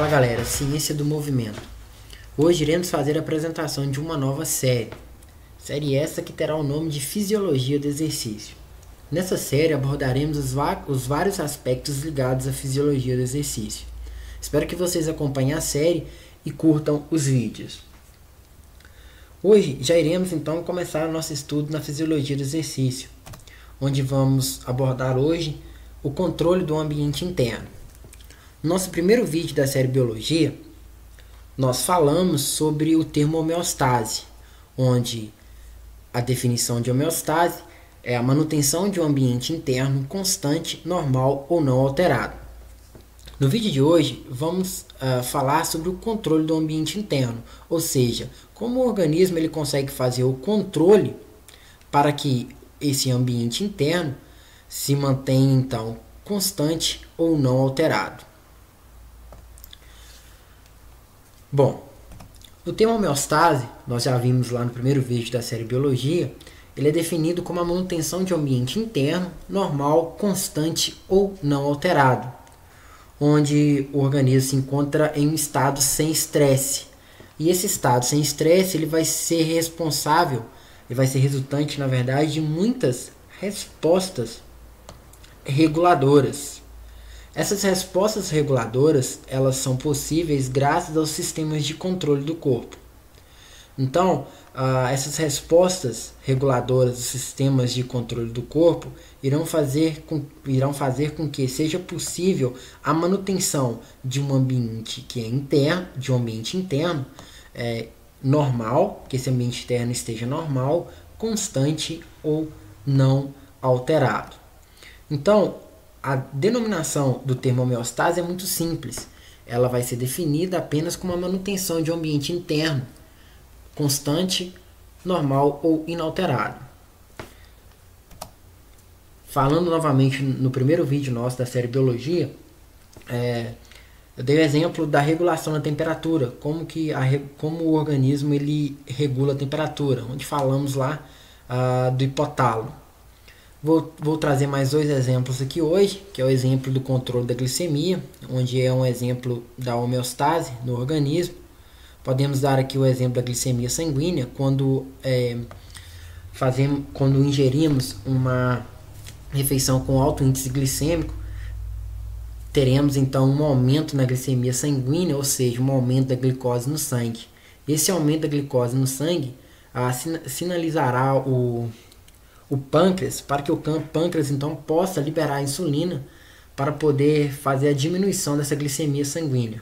galera, Ciência do Movimento. Hoje iremos fazer a apresentação de uma nova série. Série essa que terá o nome de Fisiologia do Exercício. Nessa série abordaremos os vários aspectos ligados à fisiologia do exercício. Espero que vocês acompanhem a série e curtam os vídeos. Hoje já iremos então começar o nosso estudo na fisiologia do exercício, onde vamos abordar hoje o controle do ambiente interno. No nosso primeiro vídeo da série Biologia, nós falamos sobre o termo homeostase, onde a definição de homeostase é a manutenção de um ambiente interno constante, normal ou não alterado. No vídeo de hoje, vamos falar sobre o controle do ambiente interno, ou seja, como o organismo ele consegue fazer o controle para que esse ambiente interno se mantenha então constante ou não alterado. Bom, o termo homeostase, nós já vimos lá no primeiro vídeo da série Biologia, ele é definido como a manutenção de um ambiente interno, normal, constante ou não alterado, onde o organismo se encontra em um estado sem estresse. E esse estado sem estresse ele vai ser responsável, ele vai ser resultante, na verdade, de muitas respostas reguladoras. Essas respostas reguladoras, elas são possíveis graças aos sistemas de controle do corpo. Então, essas respostas reguladoras dos sistemas de controle do corpo irão fazer com que seja possível a manutenção de um ambiente que é interno, de um ambiente interno normal, que esse ambiente interno esteja normal, constante ou não alterado. Então, a denominação do termo homeostase é muito simples. Ela vai ser definida apenas como a manutenção de um ambiente interno constante, normal ou inalterado. Falando novamente no primeiro vídeo nosso da série Biologia, eu dei o exemplo da regulação da temperatura, como o organismo ele regula a temperatura, onde falamos lá do hipotálamo. Vou trazer mais dois exemplos aqui hoje, que é o exemplo do controle da glicemia, onde é um exemplo da homeostase no organismo. Podemos dar aqui o exemplo da glicemia sanguínea, quando ingerimos uma refeição com alto índice glicêmico, teremos então um aumento na glicemia sanguínea, ou seja, um aumento da glicose no sangue. Esse aumento da glicose no sangue sinalizará o pâncreas, para que o pâncreas então possa liberar a insulina para poder fazer a diminuição dessa glicemia sanguínea.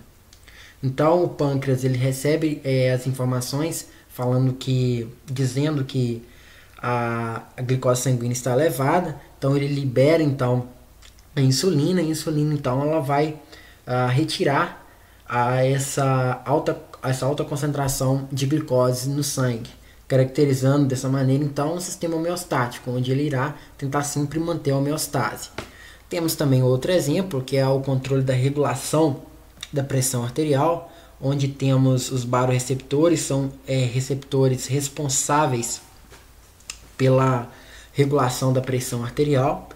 Então o pâncreas ele recebe as informações dizendo que a glicose sanguínea está elevada, então ele libera então a insulina, e a insulina então ela vai retirar essa alta concentração de glicose no sangue, caracterizando dessa maneira então um sistema homeostático, onde ele irá tentar sempre manter a homeostase. Temos também outro exemplo, que é o controle da regulação da pressão arterial, onde temos os baroreceptores, são receptores responsáveis pela regulação da pressão arterial.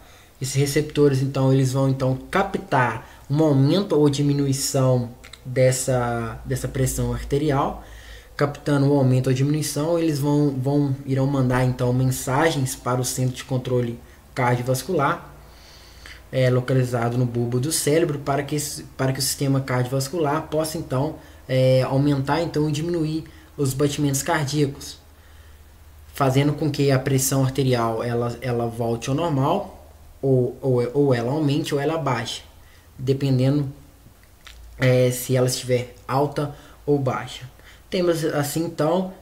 Esses receptores então eles vão então captar um aumento ou diminuição dessa pressão arterial. Captando o aumento ou diminuição, eles irão mandar então mensagens para o centro de controle cardiovascular, localizado no bulbo do cérebro, para que o sistema cardiovascular possa então aumentar então, e diminuir os batimentos cardíacos, fazendo com que a pressão arterial ela volte ao normal, ou ela aumente ou ela baixe, dependendo se ela estiver alta ou baixa. Temos assim então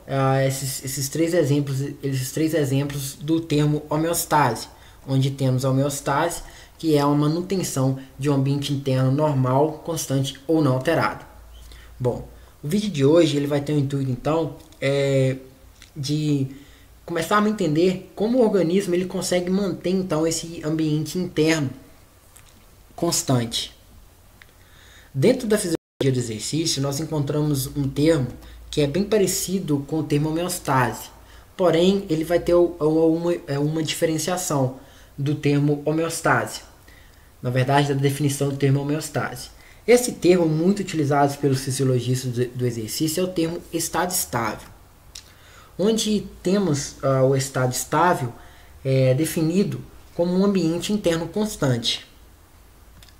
esses três exemplos do termo homeostase, onde temos a homeostase, que é a manutenção de um ambiente interno normal, constante ou não alterado. Bom, o vídeo de hoje ele vai ter o intuito então de começar a entender como o organismo ele consegue manter então esse ambiente interno constante. Dentro da fisiologia do exercício, nós encontramos um termo que é bem parecido com o termo homeostase, porém ele vai ter uma diferenciação do termo homeostase, na verdade da definição do termo homeostase. Esse termo muito utilizado pelos fisiologistas do exercício é o termo estado estável, onde temos o estado estável definido como um ambiente interno constante.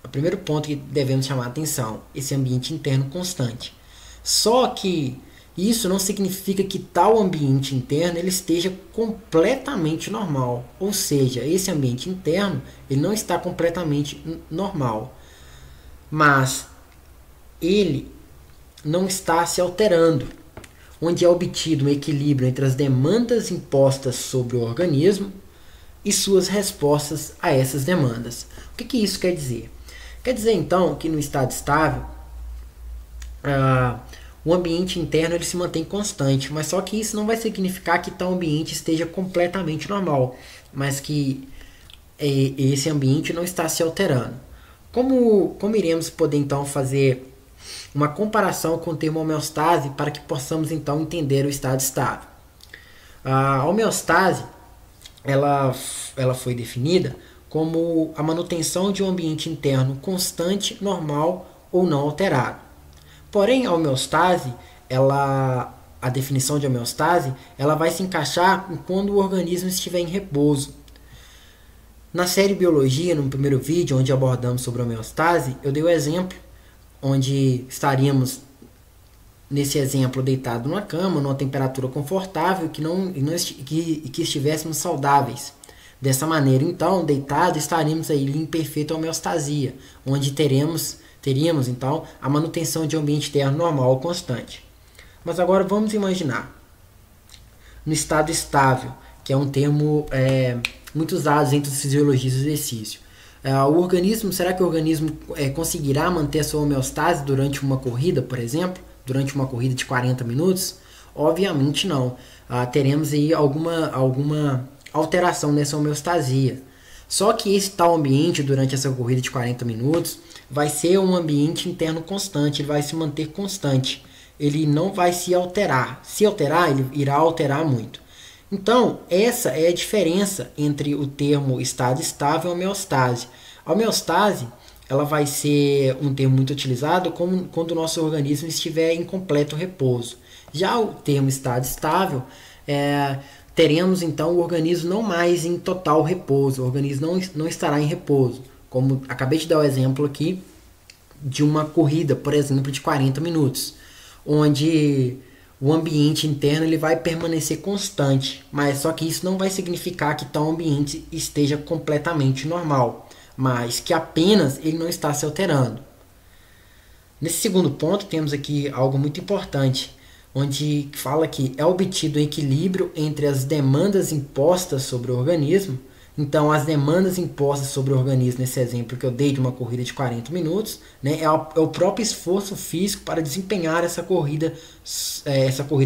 O primeiro ponto que devemos chamar a atenção, esse ambiente interno constante. Só que isso não significa que tal ambiente interno ele esteja completamente normal. Ou seja, esse ambiente interno ele não está completamente normal. Mas ele não está se alterando, onde é obtido um equilíbrio entre as demandas impostas sobre o organismo e suas respostas a essas demandas. O que isso quer dizer? Quer dizer, então, que no estado estável, o ambiente interno ele se mantém constante, mas só que isso não vai significar que tal ambiente esteja completamente normal, mas que esse ambiente não está se alterando. Como iremos poder, então, fazer uma comparação com o termo homeostase para que possamos, então, entender o estado estável? A homeostase ela foi definida como a manutenção de um ambiente interno constante, normal ou não alterado. Porém, a homeostase, a definição de homeostase, ela vai se encaixar quando o organismo estiver em repouso. Na série Biologia, no primeiro vídeo, onde abordamos sobre a homeostase, eu dei o exemplo, onde estaríamos, nesse exemplo, deitado numa cama, numa temperatura confortável, que estivéssemos saudáveis. Dessa maneira, então, deitado, estaríamos aí em perfeita homeostasia, onde teríamos, então, a manutenção de um ambiente interno normal ou constante. Mas agora vamos imaginar, no estado estável, que é um termo muito usado entre os fisiologistas do exercício. Será que o organismo conseguirá manter a sua homeostase durante uma corrida, por exemplo? Durante uma corrida de 40 minutos? Obviamente não. Teremos aí alguma alteração nessa homeostasia. Só que esse tal ambiente, durante essa corrida de 40 minutos, vai ser um ambiente interno constante, ele vai se manter constante. Ele não vai se alterar. Se alterar, ele irá alterar muito. Então, essa é a diferença entre o termo estado estável e homeostase. A homeostase ela vai ser um termo muito utilizado quando o nosso organismo estiver em completo repouso. Já o termo estado estável, teremos então o organismo não mais em total repouso, o organismo não estará em repouso. Como acabei de dar o exemplo aqui de uma corrida, por exemplo, de 40 minutos, onde o ambiente interno ele vai permanecer constante, mas só que isso não vai significar que tal ambiente esteja completamente normal, mas que apenas ele não está se alterando. Nesse segundo ponto, temos aqui algo muito importante, onde fala que é obtido um equilíbrio entre as demandas impostas sobre o organismo. Então, as demandas impostas sobre o organismo, nesse exemplo que eu dei de uma corrida de 40 minutos, né, é o próprio esforço físico para desempenhar essa corrida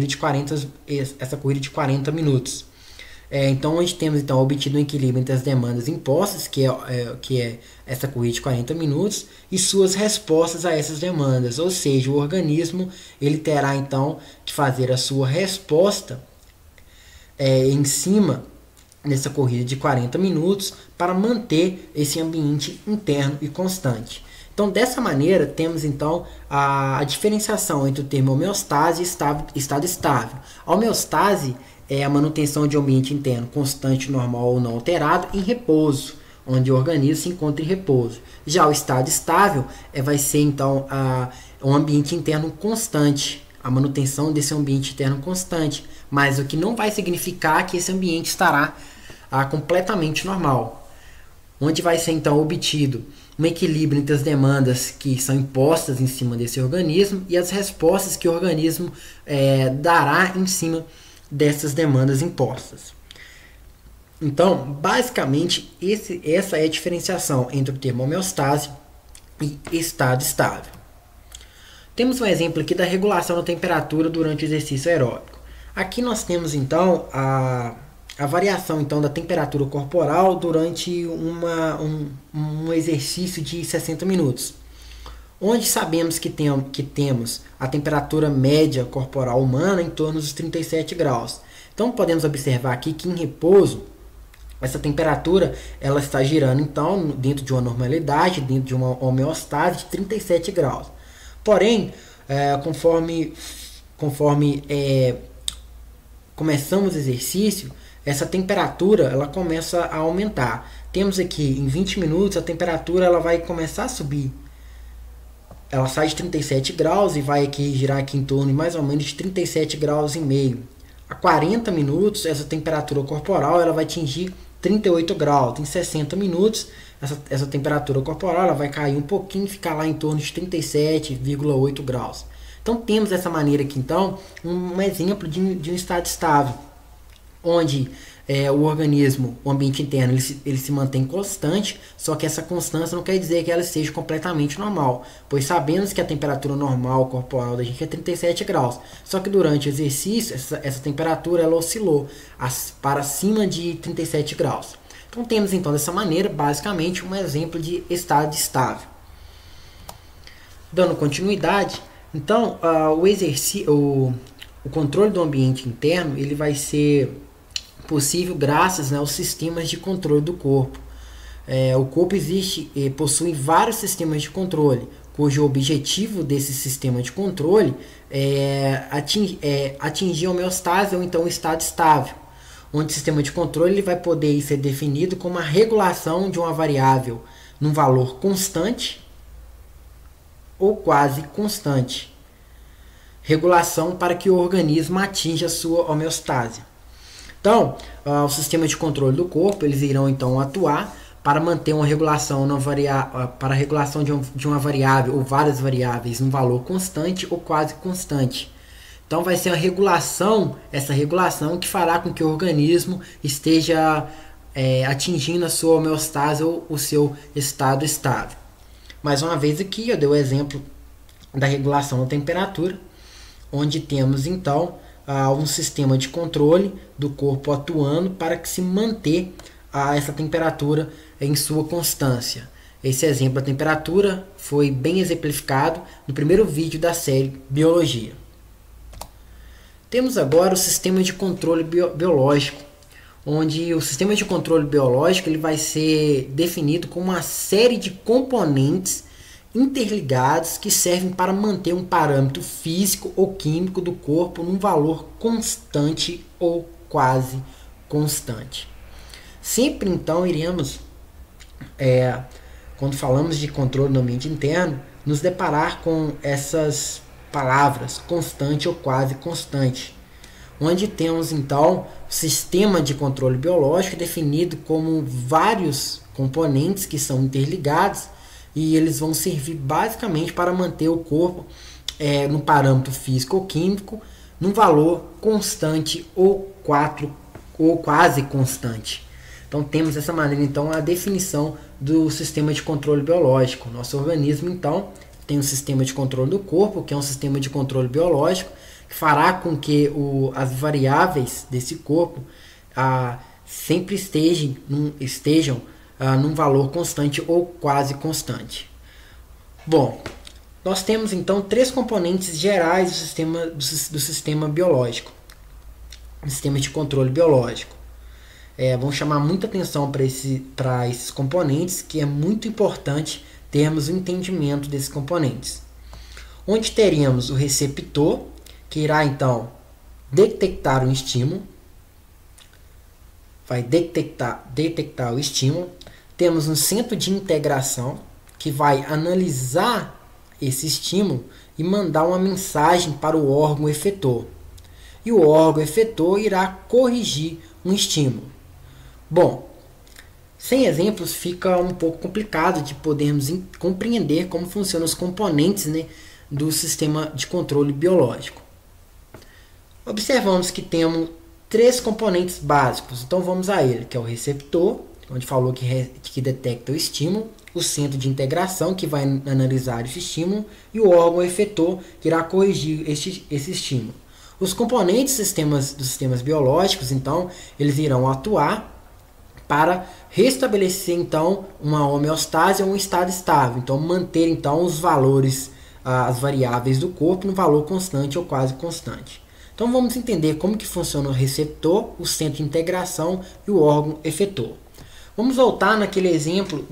de 40 minutos. Então, onde temos então obtido um equilíbrio entre as demandas impostas, que é essa corrida de 40 minutos, e suas respostas a essas demandas. Ou seja, o organismo ele terá então que fazer a sua resposta em cima nessa corrida de 40 minutos para manter esse ambiente interno e constante. Então, dessa maneira, temos então a diferenciação entre o termo homeostase e estado estável. A homeostase é a manutenção de um ambiente interno constante, normal ou não alterado em repouso, onde o organismo se encontra em repouso. Já o estado estável vai ser então um ambiente interno constante, a manutenção desse ambiente interno constante, mas o que não vai significar que esse ambiente estará completamente normal, onde vai ser então obtido um equilíbrio entre as demandas que são impostas em cima desse organismo e as respostas que o organismo dará em cima dessas demandas impostas. Então, basicamente, essa é a diferenciação entre o termo homeostase e estado estável. Temos um exemplo aqui da regulação da temperatura durante o exercício aeróbico. Aqui nós temos então a variação então da temperatura corporal durante um exercício de 60 minutos, onde sabemos que temos a temperatura média corporal humana em torno dos 37 graus. Então podemos observar aqui que em repouso Essa temperatura ela está girando então dentro de uma normalidade, dentro de uma homeostase de 37 graus. Porém, conforme começamos o exercício, essa temperatura ela começa a aumentar. Temos aqui em 20 minutos a temperatura ela vai começar a subir. Ela sai de 37 graus e vai aqui girar aqui em torno de mais ou menos de 37 graus e meio. A 40 minutos essa temperatura corporal ela vai atingir 38 graus. Em 60 minutos essa temperatura corporal ela vai cair um pouquinho e ficar lá em torno de 37,8 graus. Então temos dessa maneira aqui então um exemplo de um estado estável, onde o organismo, o ambiente interno, ele se mantém constante, só que essa constância não quer dizer que ela seja completamente normal, pois sabemos que a temperatura normal corporal da gente é 37 graus, só que durante o exercício essa temperatura ela oscilou para acima de 37 graus. Então temos então dessa maneira basicamente um exemplo de estado estável. Dando continuidade, então o controle do ambiente interno ele vai ser possível graças aos sistemas de controle do corpo. O corpo possui vários sistemas de controle, cujo objetivo desse sistema de controle é atingir a homeostase ou então o estado estável, onde o sistema de controle ele vai poder ser definido como a regulação de uma variável num valor constante ou quase constante. Regulação para que o organismo atinja a sua homeostase. Então, o sistema de controle do corpo, eles irão então atuar para manter uma regulação para a regulação de uma variável ou várias variáveis num valor constante ou quase constante. Então vai ser essa regulação que fará com que o organismo esteja atingindo a sua homeostase ou o seu estado estável. Mais uma vez aqui eu dei o exemplo da regulação da temperatura, onde temos então um sistema de controle do corpo atuando para que se manter essa temperatura em sua constância. Esse exemplo da temperatura foi bem exemplificado no primeiro vídeo da série Biologia. Temos agora o sistema de controle biológico, onde o sistema de controle biológico ele vai ser definido como uma série de componentes interligados que servem para manter um parâmetro físico ou químico do corpo num valor constante ou quase constante. Sempre então iremos, quando falamos de controle no ambiente interno, nos deparar com essas palavras constante ou quase constante, onde temos então o sistema de controle biológico definido como vários componentes que são interligados e eles vão servir basicamente para manter o corpo no parâmetro físico ou químico num valor constante ou quase constante. Então temos dessa maneira então a definição do sistema de controle biológico. Nosso organismo então tem um sistema de controle do corpo, que é um sistema de controle biológico, que fará com que as variáveis desse corpo sempre estejam num valor constante ou quase constante. Bom, nós temos então três componentes gerais do sistema biológico, do sistema de controle biológico. Vamos chamar muita atenção para esses componentes, que é muito importante termos o entendimento desses componentes. Onde teremos o receptor, que irá então detectar um estímulo, vai detectar o estímulo. Temos um centro de integração, que vai analisar esse estímulo e mandar uma mensagem para o órgão efetor. E o órgão efetor irá corrigir um estímulo. Bom, sem exemplos fica um pouco complicado de podermos compreender como funcionam os componentes, do sistema de controle biológico. Observamos que temos três componentes básicos, então vamos a ele, que é o receptor, onde falou que detecta o estímulo, o centro de integração, que vai analisar esse estímulo, e o órgão efetor, que irá corrigir esse estímulo. Os componentes dos sistemas biológicos, então, eles irão atuar para restabelecer, então, uma homeostase ou um estado estável. Então, manter, então, os valores, as variáveis do corpo no valor constante ou quase constante. Então vamos entender como que funciona o receptor, o centro de integração e o órgão efetor. Vamos voltar naquele exemplo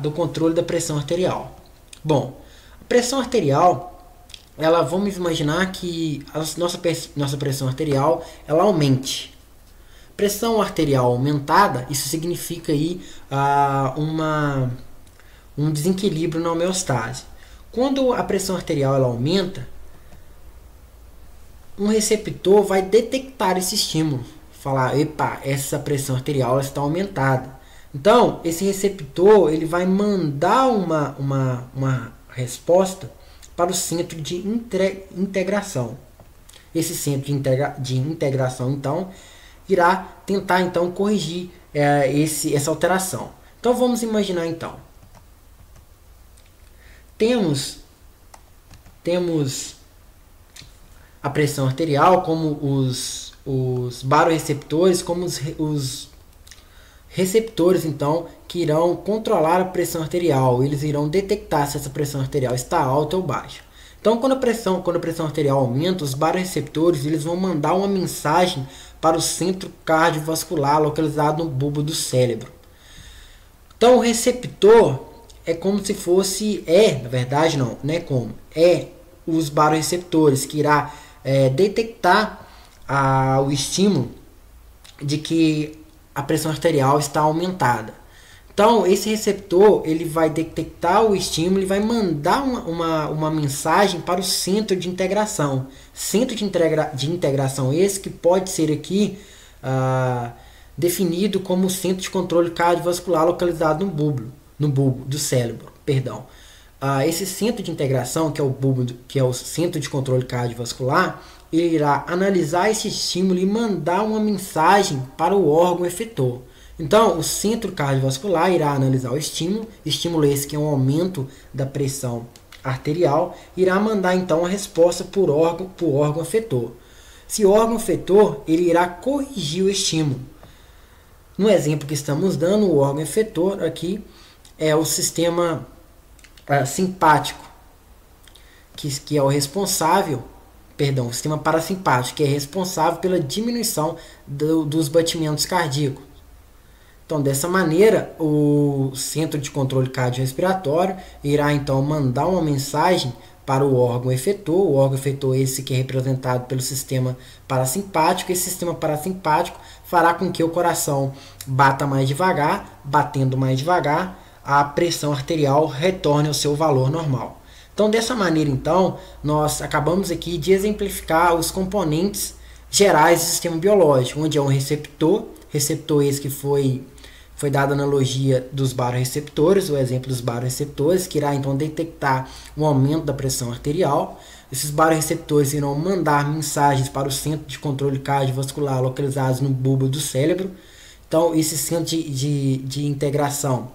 do controle da pressão arterial. Bom, a pressão arterial, vamos imaginar que a nossa pressão arterial ela aumente. Pressão arterial aumentada, isso significa aí um desequilíbrio na homeostase. Quando a pressão arterial ela aumenta, um receptor vai detectar esse estímulo, falar, epa, essa pressão arterial está aumentada. Então, esse receptor ele vai mandar uma resposta para o centro de integração. Esse centro de integração, então, irá tentar então corrigir essa alteração. Então, vamos imaginar então. Temos a pressão arterial como os baroreceptores, como os receptores, então, que irão controlar a pressão arterial. Eles irão detectar se essa pressão arterial está alta ou baixa. Então, quando a pressão arterial aumenta, os baroreceptores eles vão mandar uma mensagem para o centro cardiovascular localizado no bulbo do cérebro. Então, o receptor é como se fosse, na verdade não é como, os baroreceptores que irá detectar o estímulo de que a pressão arterial está aumentada. Então, esse receptor ele vai detectar o estímulo e vai mandar uma mensagem para o centro de integração. Centro de integração esse que pode ser aqui definido como centro de controle cardiovascular localizado no bulbo do cérebro. Perdão. Esse centro de integração, que é o bulbo, que é o centro de controle cardiovascular, ele irá analisar esse estímulo e mandar uma mensagem para o órgão efetor. Então, o centro cardiovascular irá analisar o estímulo esse que é um aumento da pressão arterial, irá mandar então a resposta para o órgão efetor. Se o órgão efetor, ele irá corrigir o estímulo. No exemplo que estamos dando, o órgão efetor aqui é o sistema simpático, que é o responsável, o sistema parasimpático, que é responsável pela diminuição dos batimentos cardíacos. Então, dessa maneira, o centro de controle cardiorrespiratório irá então mandar uma mensagem para o órgão efetor esse que é representado pelo sistema parasimpático. Esse sistema parasimpático fará com que o coração bata mais devagar, batendo mais devagar, a pressão arterial retorne ao seu valor normal. Então, dessa maneira, então, nós acabamos aqui de exemplificar os componentes gerais do sistema biológico, onde é um receptor esse que foi dada a analogia dos baroreceptores, o exemplo dos baroreceptores, que irá então detectar um aumento da pressão arterial. Esses baroreceptores irão mandar mensagens para o centro de controle cardiovascular localizados no bulbo do cérebro. Então, esse centro de integração,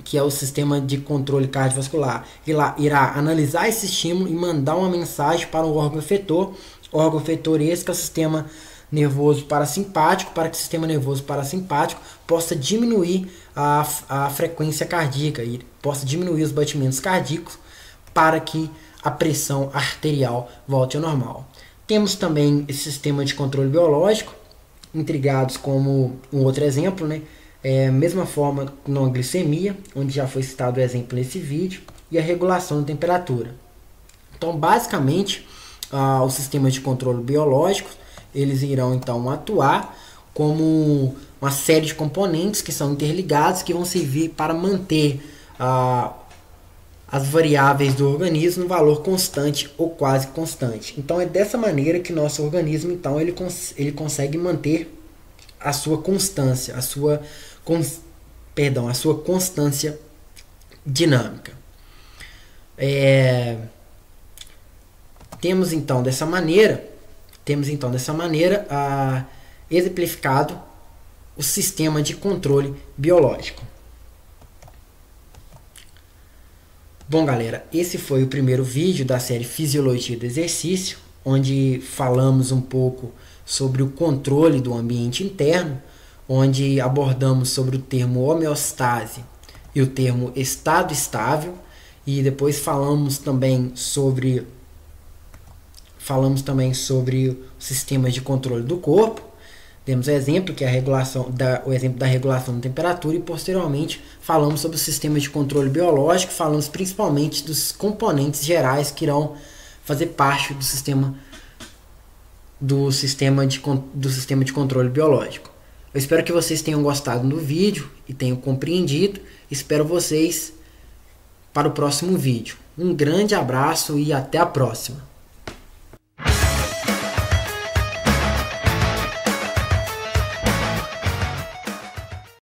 que é o sistema de controle cardiovascular, irá analisar esse estímulo e mandar uma mensagem para o órgão efetor. O órgão efetor esse que é o sistema nervoso parasimpático, para que o sistema nervoso parasimpático possa diminuir a frequência cardíaca e possa diminuir os batimentos cardíacos para que a pressão arterial volte ao normal. Temos também esse sistema de controle biológico, intrigados como um outro exemplo, né? Mesma forma na glicemia, onde já foi citado o exemplo nesse vídeo, e a regulação da temperatura. Então, basicamente, os sistemas de controle biológicos, eles irão então atuar como uma série de componentes que são interligados, que vão servir para manter as variáveis do organismo no valor constante ou quase constante. Então, é dessa maneira que nosso organismo então ele consegue manter a sua constância, a sua constância dinâmica. Temos então dessa maneira exemplificado o sistema de controle biológico. Bom, galera, esse foi o primeiro vídeo da série Fisiologia do Exercício, onde falamos um pouco sobre o controle do ambiente interno, onde abordamos sobre o termo homeostase e o termo estado estável, e depois falamos também sobre falamos também sobre os sistemas de controle do corpo. Temos o exemplo, que é o exemplo da regulação da temperatura, e posteriormente falamos sobre os sistemas de controle biológico, falamos principalmente dos componentes gerais que irão fazer parte do sistema de controle biológico. Eu espero que vocês tenham gostado do vídeo e tenham compreendido. Espero vocês para o próximo vídeo. Um grande abraço e até a próxima.